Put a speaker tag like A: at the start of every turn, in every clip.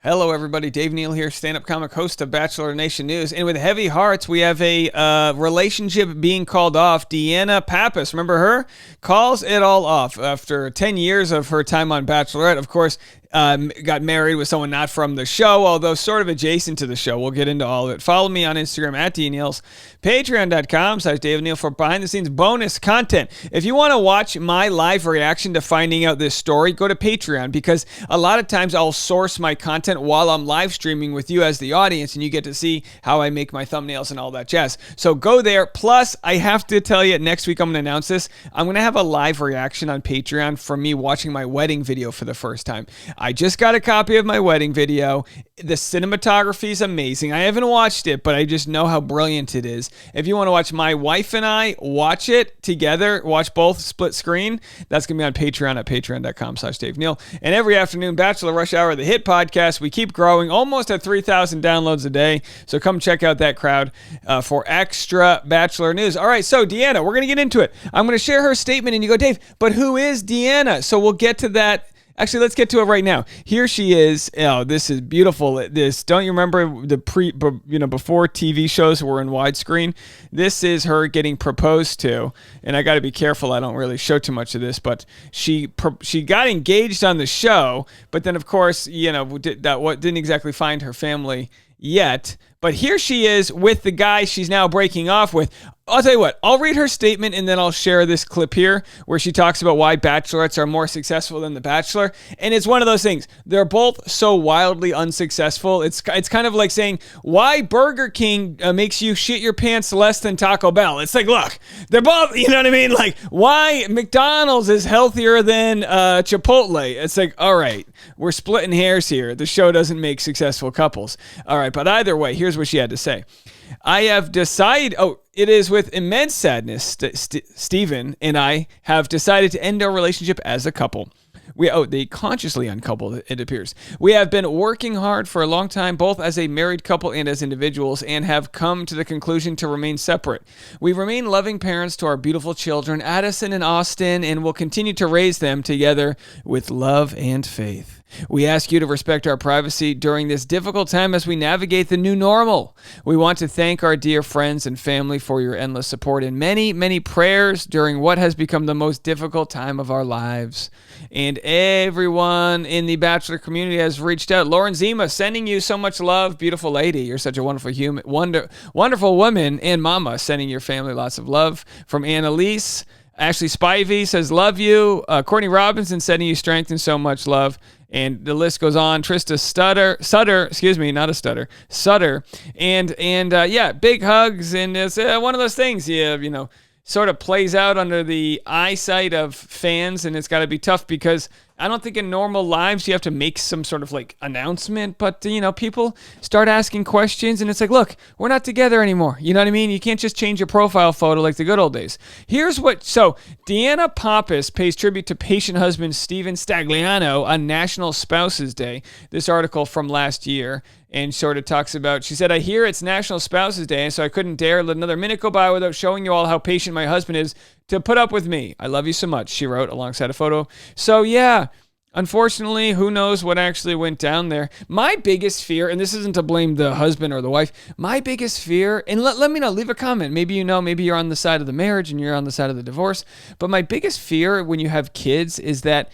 A: Hello, everybody. Dave Neal here, stand-up comic, host of Bachelor Nation News. And with heavy hearts, we have a relationship being called off. Deanna Pappas, remember her? Calls it all off after 10 years of her time on Bachelorette. Of course, got married with someone not from the show, although sort of adjacent to the show. We'll get into all of it. Follow me on Instagram at DNeals, patreon.com/Dave Neal for behind-the-scenes bonus content. If you want to watch my live reaction to finding out this story, go to Patreon, because a lot of times I'll source my content while I'm live streaming with you as the audience, and you get to see how I make my thumbnails and all that jazz. So go there. Plus, I have to tell you, next week I'm going to announce this. I'm going to have a live reaction on Patreon for me watching my wedding video for the first time. I just got a copy of my wedding video. The cinematography is amazing. I haven't watched it, but I just know how brilliant it is. If you want to watch my wife and I watch it together, watch both split screen, that's going to be on Patreon at patreon.com/Dave Neal. And every afternoon, Bachelor Rush Hour, the hit podcast. We keep growing, almost at 3,000 downloads a day. So come check out that crowd for extra Bachelor news. All right, so Deanna, we're going to get into it. I'm going to share her statement, and you go, Dave, but who is Deanna? So we'll get to that. Actually, let's get to it right now. Here she is. Oh, this is beautiful. Don't you remember before TV shows were in widescreen? This is her getting proposed to, and I got to be careful. I don't really show too much of this, but she got engaged on the show, but then of course, didn't exactly find her family yet. But here she is with the guy she's now breaking off with. I'll tell you what, I'll read her statement and then I'll share this clip here where she talks about why bachelorettes are more successful than The Bachelor. And it's one of those things. They're both so wildly unsuccessful. It's kind of like saying why Burger King makes you shit your pants less than Taco Bell. It's like, look, they're both, you know what I mean? Like, why McDonald's is healthier than Chipotle. It's like, all right, we're splitting hairs here. The show doesn't make successful couples. All right, but either way, here's what she had to say. I have decided, it is with immense sadness, Stephen and I have decided to end our relationship as a couple. They consciously uncoupled, it appears. We have been working hard for a long time, both as a married couple and as individuals, and have come to the conclusion to remain separate. We remain loving parents to our beautiful children, Addison and Austin, and will continue to raise them together with love and faith. We ask you to respect our privacy during this difficult time as we navigate the new normal. We want to thank our dear friends and family for your endless support and many, many prayers during what has become the most difficult time of our lives. And everyone in the Bachelor community has reached out. Lauren Zima, sending you so much love. Beautiful lady. You're such a wonderful human, wonderful woman. And Mama, sending your family lots of love. From Annalise. Ashley Spivey says, love you. Courtney Robinson sending you strength and so much love. And the list goes on. Trista Sutter. And big hugs. And it's one of those things, sort of plays out under the eyesight of fans. And it's got to be tough because I don't think in normal lives you have to make some sort of like announcement, but people start asking questions and it's like, look, we're not together anymore. You know what I mean? You can't just change your profile photo like the good old days. So Deanna Pappas pays tribute to patient husband Steven Stagliano on National Spouses Day. This article from last year. And sort of talks about, she said, I hear it's National Spouses Day, so I couldn't dare let another minute go by without showing you all how patient my husband is to put up with me. I love you so much, she wrote alongside a photo. So yeah, unfortunately, who knows what actually went down there. My biggest fear, and this isn't to blame the husband or the wife, my biggest fear, and let me know, leave a comment. Maybe maybe you're on the side of the marriage and you're on the side of the divorce. But my biggest fear when you have kids is that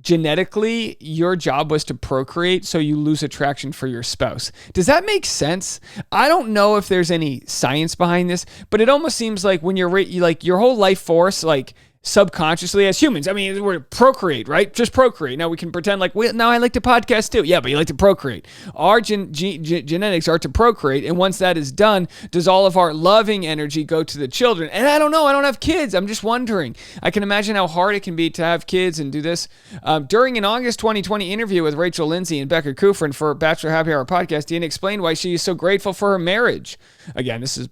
A: genetically, your job was to procreate, so you lose attraction for your spouse. Does that make sense? I don't know if there's any science behind this, but it almost seems like when you're like your whole life force, like subconsciously as humans, I mean, we're procreate, right? Just procreate. Now we can pretend like, well, now I like to podcast too. Yeah, but you like to procreate. Our genetics are to procreate, and once that is done, does all of our loving energy go to the children? And I don't know. I don't have kids. I'm just wondering. I can imagine how hard it can be to have kids and do this. During an August 2020 interview with Rachel Lindsay and Becca Kufrin for Bachelor Happy Hour podcast, Deanna explained why she is so grateful for her marriage. Again, this is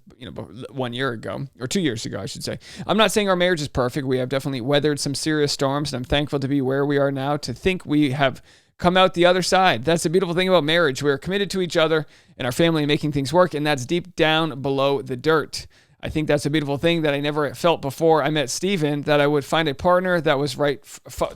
A: 1 year ago, or 2 years ago, I should say. I'm not saying our marriage is perfect. We have definitely weathered some serious storms, and I'm thankful to be where we are now, to think we have come out the other side. That's the beautiful thing about marriage. We're committed to each other and our family and making things work, and that's deep down below the dirt. I think that's a beautiful thing that I never felt before I met Steven, that I would find a partner that was right,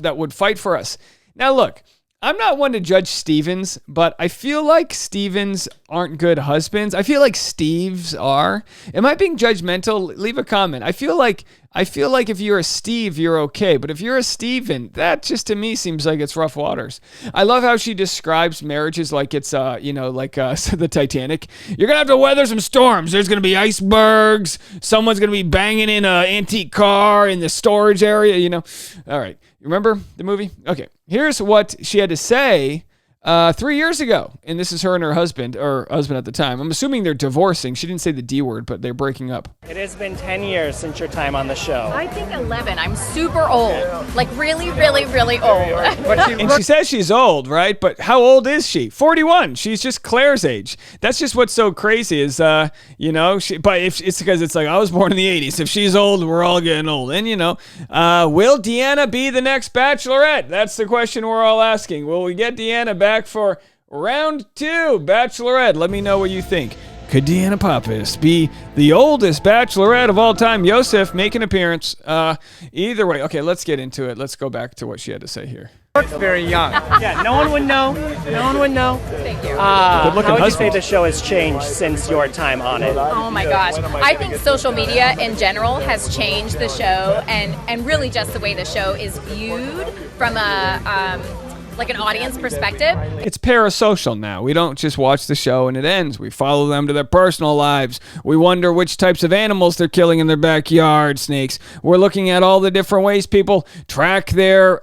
A: that would fight for us. Now, look, I'm not one to judge Stevens, but I feel like Stevens aren't good husbands. I feel like Steves are. Am I being judgmental? Leave a comment. I feel like if you're a Steve, you're okay. But if you're a Steven, that just to me seems like it's rough waters. I love how she describes marriages like it's, like the Titanic. You're going to have to weather some storms. There's going to be icebergs. Someone's going to be banging in an antique car in the storage area, All right. Remember the movie? Okay. Here's what she had to say 3 years ago. And this is her and her husband, or husband at the time. I'm assuming they're divorcing. She didn't say the D word, but they're breaking up.
B: It has been 10 years since your time on the show.
C: I think 11. I'm super old. Like really, really, really old.
A: And she says she's old, right? But how old is she? 41. She's just Claire's age. That's just what's so crazy is, but if it's because it's like, I was born in the 80s. If she's old, we're all getting old. And, will Deanna be the next Bachelorette? That's the question we're all asking. Will we get Deanna back for round 2 Bachelorette? Let me know what you think. Could Deanna Pappas be the oldest Bachelorette of all time? Yosef, make an appearance. Either way. Okay, let's get into it. Let's go back to what she had to say here.
B: Looks very young. Yeah, no one would know. No one would know.
C: Thank you.
B: How would you say the show has changed since your time on it?
C: Oh my gosh. I think social media in general has changed the show and really just the way the show is viewed from an audience perspective.
A: It's parasocial now. We don't just watch the show and it ends. We follow them to their personal lives. We wonder which types of animals they're killing in their backyard, snakes. We're looking at all the different ways people track their,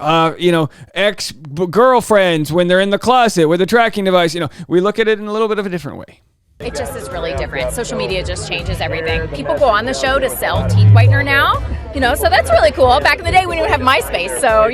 A: ex-girlfriends when they're in the closet with a tracking device. We look at it in a little bit of a different way.
C: It just is really different. Social media just changes everything. People go on the show to sell teeth whitener now, so that's really cool. Back in the day, we didn't have MySpace, so,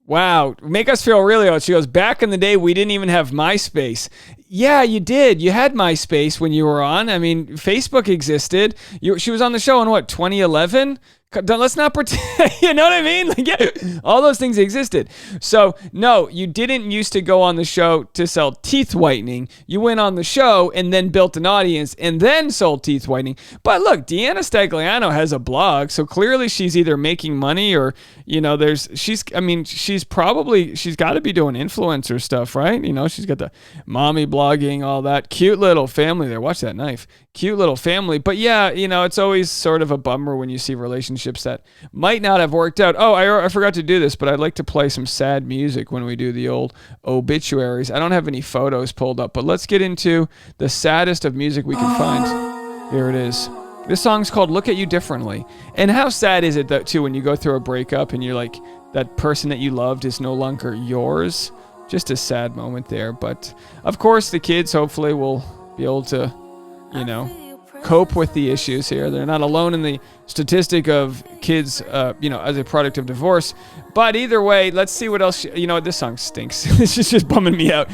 A: Wow, make us feel really old. She goes, back in the day, we didn't even have MySpace. Yeah, you did. You had MySpace when you were on. I mean, Facebook existed. She was on the show in 2011? Let's not pretend, you know what I mean? All those things existed. So, no, you didn't used to go on the show to sell teeth whitening. You went on the show and then built an audience and then sold teeth whitening. But look, Deanna Stagliano has a blog, so clearly she's either making money or, she's got to be doing influencer stuff, right? She's got the mommy blogging, all that. Cute little family there. Watch that knife. Cute little family. But yeah, it's always sort of a bummer when you see relationships that might not have worked out. Oh, I forgot to do this, but I'd like to play some sad music when we do the old obituaries. I don't have any photos pulled up, but let's get into the saddest of music we can find. Here it is. This song's called Look at You Differently. And how sad is it, that, too, when you go through a breakup and you're like, that person that you loved is no longer yours? Just a sad moment there. But, of course, the kids hopefully will be able to, cope with the issues here. They're not alone in the statistic of kids, as a product of divorce. But either way, let's see what else. This song stinks. This is just bumming me out.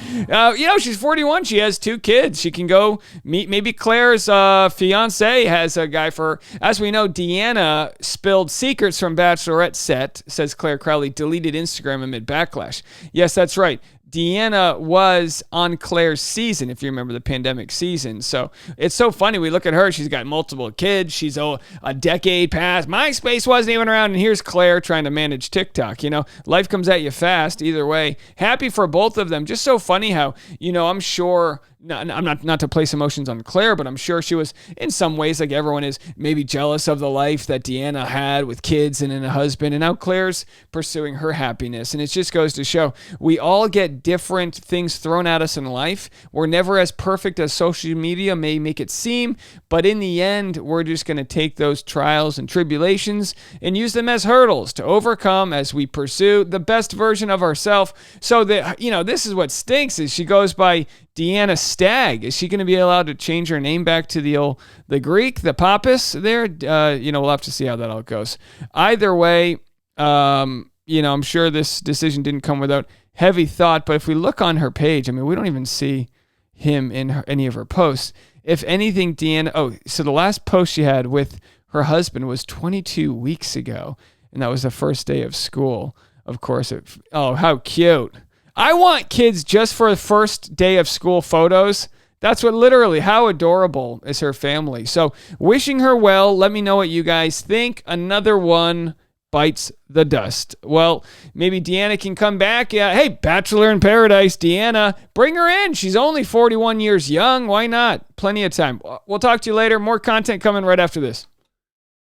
A: She's 41. She has 2 kids. She can go meet. Maybe Claire's fiance has a guy for her. As we know, Deanna spilled secrets from Bachelorette set, says Claire Crowley, deleted Instagram amid backlash. Yes, that's right. Deanna was on Claire's season, if you remember the pandemic season. So it's so funny. We look at her. She's got multiple kids. She's a decade past. MySpace wasn't even around. And here's Claire trying to manage TikTok. Life comes at you fast either way. Happy for both of them. Just so funny how, I'm sure... I'm not to place emotions on Claire, but I'm sure she was in some ways, like everyone is, maybe jealous of the life that Deanna had with kids and a husband, and now Claire's pursuing her happiness. And it just goes to show we all get different things thrown at us in life. We're never as perfect as social media may make it seem, but in the end, we're just going to take those trials and tribulations and use them as hurdles to overcome as we pursue the best version of ourselves. So that, this is what stinks, is she goes by Deanna Stag. Is she going to be allowed to change her name back to the Greek, the Pappas there? We'll have to see how that all goes. Either way, I'm sure this decision didn't come without heavy thought, but if we look on her page, we don't even see him in any of her posts. If anything, Deanna, so the last post she had with her husband was 22 weeks ago, and that was the first day of school. Of course, how cute. I want kids just for the first day of school photos. That's how adorable is her family. So wishing her well. Let me know what you guys think. Another one bites the dust. Well, maybe Deanna can come back. Yeah, hey, Bachelor in Paradise, Deanna, bring her in. She's only 41 years young. Why not? Plenty of time. We'll talk to you later. More content coming right after this.